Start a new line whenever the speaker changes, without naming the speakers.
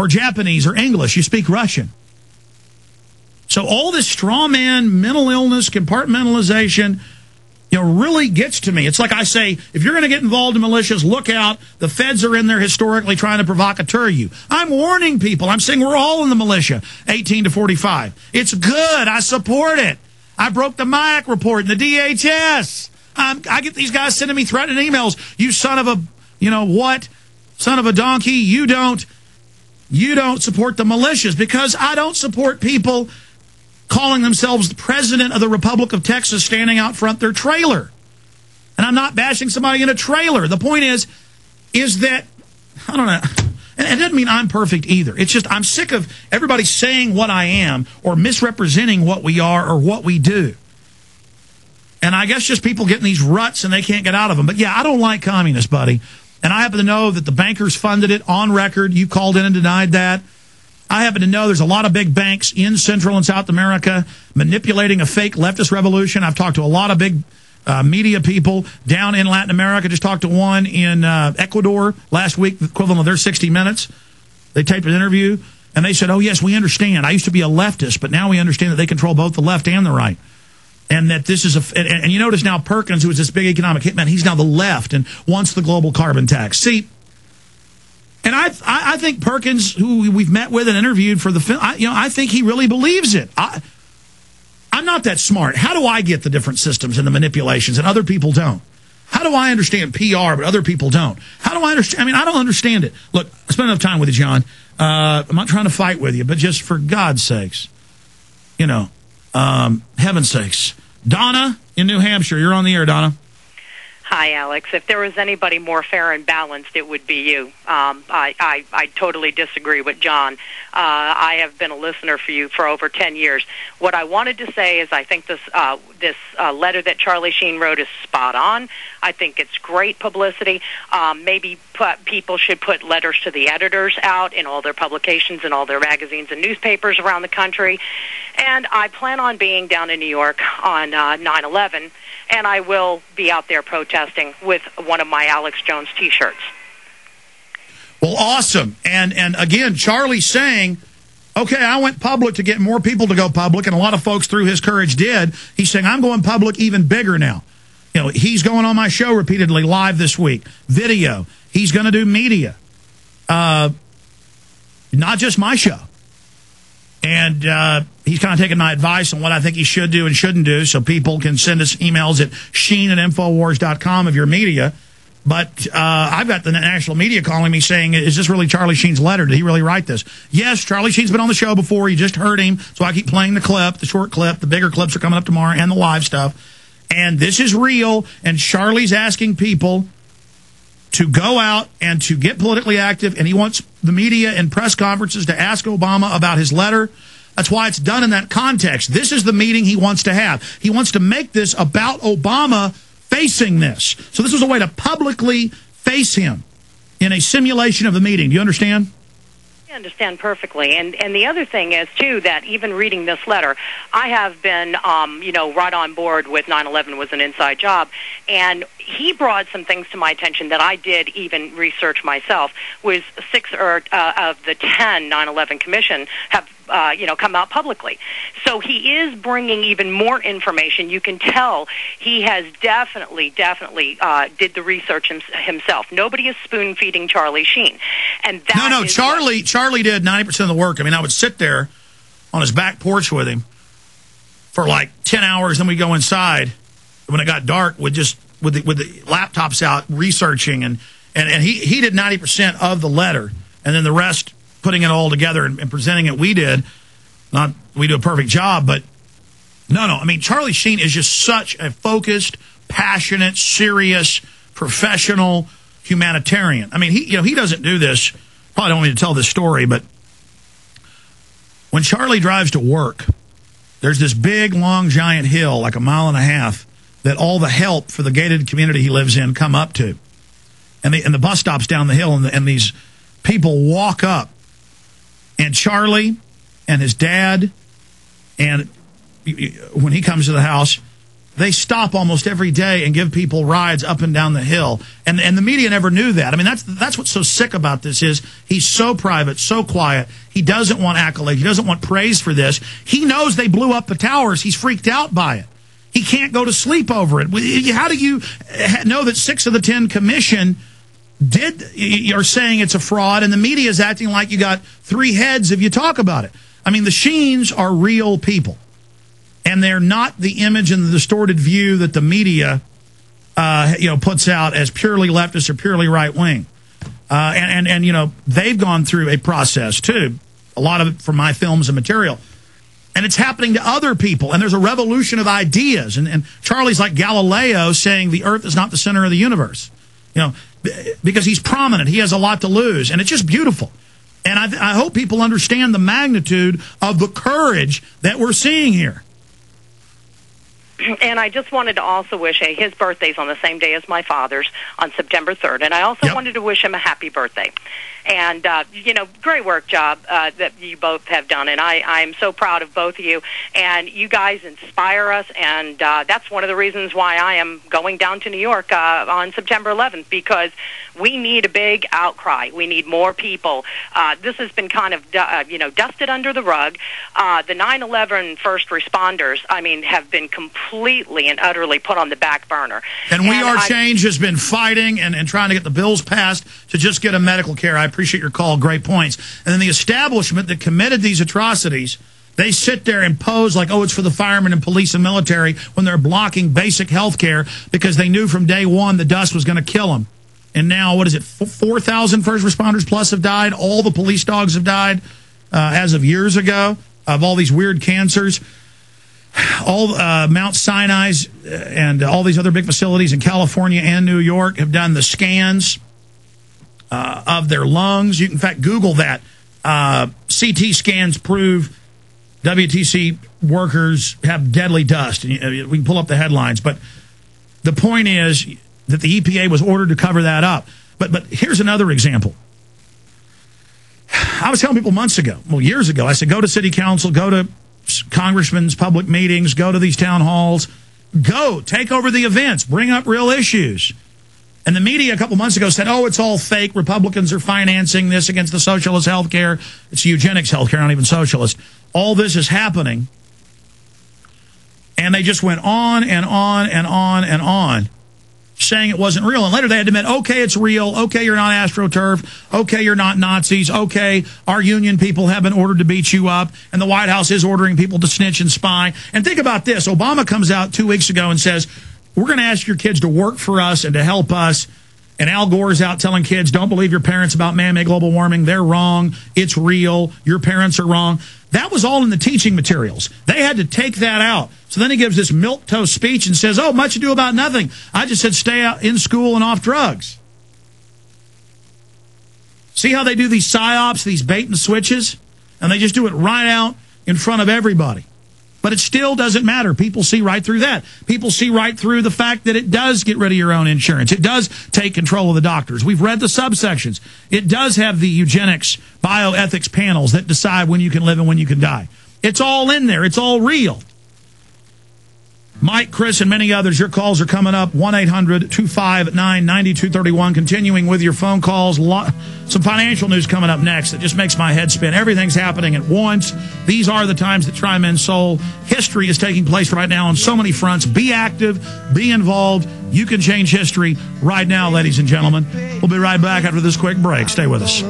or Japanese or English. You speak Russian. So all this straw man, mental illness, compartmentalization, really gets to me. It's like I say, if you're going to get involved in militias, look out. The feds are in there historically trying to provocateur you. I'm warning people. I'm saying we're all in the militia, 18 to 45. It's good. I support it. I broke the MIAC report in the DHS. I get these guys sending me threatening emails. You son of a, what? Son of a donkey. You don't support the militias, because I don't support people calling themselves the president of the Republic of Texas standing out front their trailer. And I'm not bashing somebody in a trailer. The point is that, I don't know, and it doesn't mean I'm perfect either. It's just I'm sick of everybody saying what I am or misrepresenting what we are or what we do. And I guess just people get in these ruts and they can't get out of them. But yeah, I don't like communists, buddy. And I happen to know that the bankers funded it on record. You called in and denied that. I happen to know there's a lot of big banks in Central and South America manipulating a fake leftist revolution. I've talked to a lot of big media people down in Latin America. Just talked to one in Ecuador last week, the equivalent of their 60 Minutes. They taped an interview, and they said, oh, yes, we understand. I used to be a leftist, but now we understand that they control both the left and the right. And that this is and you notice now Perkins, who is this big economic hitman, he's now the left and wants the global carbon tax. See, and I think Perkins, who we've met with and interviewed for the film, I think he really believes it. I'm not that smart. How do I get the different systems and the manipulations and other people don't? How do I understand PR but other people don't? How do I understand? I mean, I don't understand it. Look, I spent enough time with you, John. I'm not trying to fight with you, but just for God's sakes, heaven's sakes. Donna in New Hampshire, you're on the air, Donna.
Hi, Alex. If there was anybody more fair and balanced, it would be you. I totally disagree with John. I have been a listener for you for over 10 years. What I wanted to say is I think this letter that Charlie Sheen wrote is spot on. I think it's great publicity. Maybe people should put letters to the editors out in all their publications and all their magazines and newspapers around the country. And I plan on being down in New York on 9/11. And I will be out there protesting with one of my Alex Jones T-shirts.
Well, awesome. And again, Charlie's saying, okay, I went public to get more people to go public, and a lot of folks through his courage did. He's saying, I'm going public even bigger now. He's going on my show repeatedly live this week, video. He's going to do media, not just my show. And he's kind of taking my advice on what I think he should do and shouldn't do, so people can send us emails at sheen@infowars.com of your media. But I've got the national media calling me saying, is this really Charlie Sheen's letter? Did he really write this? Yes, Charlie Sheen's been on the show before. You just heard him, so I keep playing the clip, the short clip. The bigger clips are coming up tomorrow, and the live stuff. And this is real, and Charlie's asking people to go out and to get politically active, and he wants the media and press conferences to ask Obama about his letter. That's why it's done in that context. This is the meeting he wants to have. He wants to make this about Obama facing this. So this was a way to publicly face him in a simulation of the meeting. Do you understand?
I understand perfectly. And the other thing is, too, that even reading this letter, I have been, right on board with 9/11 was an inside job. And he brought some things to my attention that I did even research myself, was 6 of the 10 9/11 Commission have, come out publicly. So he is bringing even more information. You can tell he has definitely did the research himself. Nobody is spoon-feeding Charlie Sheen. And that
Charlie did 90% of the work. I mean, I would sit there on his back porch with him for like 10 hours, then we'd go inside. When it got dark, with the laptops out researching, and he did 90% of the letter, and then the rest putting it all together and presenting it. We did. Not we do a perfect job, but no. I mean, Charlie Sheen is just such a focused, passionate, serious, professional humanitarian. I mean, he doesn't do this. Probably don't want me to tell this story, but when Charlie drives to work, there's this big, long, giant hill, like a mile and a half, that all the help for the gated community he lives in come up to. And the bus stop's down the hill, and these people walk up. And Charlie and his dad, and when he comes to the house, they stop almost every day and give people rides up and down the hill. And the media never knew that. I mean, that's what's so sick about this is he's so private, so quiet. He doesn't want accolades. He doesn't want praise for this. He knows they blew up the towers. He's freaked out by it. He can't go to sleep over it. How do you know that 6 of the 10 commission are saying it's a fraud, and the media is acting like you got 3 heads if you talk about it? I mean, the Sheens are real people, and they're not the image and the distorted view that the media, puts out as purely leftist or purely right wing. And they've gone through a process too. A lot of it from my films and material. And it's happening to other people. And there's a revolution of ideas. And Charlie's like Galileo saying the earth is not the center of the universe. Because he's prominent. He has a lot to lose. And it's just beautiful. And I hope people understand the magnitude of the courage that we're seeing here.
And I just wanted to also wish his birthday's on the same day as my father's on September 3rd. And I also wanted to wish him a happy birthday. And, great work job that you both have done. And I'm so proud of both of you. And you guys inspire us. And that's one of the reasons why I am going down to New York on September 11th, because we need a big outcry. We need more people. This has been kind of, dusted under the rug. The 9/11 first responders, have been completely and utterly put on the back burner.
And We Are Change has been fighting and trying to get the bills passed to just get a medical care. I appreciate your call. Great points. And then the establishment that committed these atrocities, they sit there and pose like, oh, it's for the firemen and police and military, when they're blocking basic health care because they knew from day one the dust was going to kill them. And now, 4,000 first responders plus have died. All the police dogs have died as of years ago of all these weird cancers. All Mount Sinai's and all these other big facilities in California and New York have done the scans of their lungs. You can, in fact, Google that. CT scans prove WTC workers have deadly dust. We can pull up the headlines. But the point is that the EPA was ordered to cover that up. But here's another example. I was telling people years ago, I said, go to city council, go to congressmen's public meetings, go to these town halls, go take over the events, bring up real issues. And the media a couple months ago said, oh, it's all fake. Republicans are financing this against the socialist health care. It's eugenics health care, not even socialist. All this is happening. And they just went on and on and on and on, saying it wasn't real. And later they had to admit, okay, it's real. Okay, you're not AstroTurf. Okay, you're not Nazis. Okay, our union people have been ordered to beat you up. And the White House is ordering people to snitch and spy. And think about this. Obama comes out 2 weeks ago and says, we're going to ask your kids to work for us and to help us. And Al Gore's out telling kids, don't believe your parents about man-made global warming. They're wrong. It's real. Your parents are wrong. That was all in the teaching materials. They had to take that out. So then he gives this milquetoast speech and says, oh, much ado about nothing. I just said stay out in school and off drugs. See how they do these psyops, these bait and switches? And they just do it right out in front of everybody. But it still doesn't matter. People see right through that. People see right through the fact that it does get rid of your own insurance. It does take control of the doctors. We've read the subsections. It does have the eugenics bioethics panels that decide when you can live and when you can die. It's all in there. It's all real. Mike, Chris, and many others, your calls are coming up. 1-800-259-9231. Continuing with your phone calls. Some financial news coming up next that just makes my head spin. Everything's happening at once. These are the times that try men's soul. History is taking place right now on so many fronts. Be active. Be involved. You can change history right now, ladies and gentlemen. We'll be right back after this quick break. Stay with us.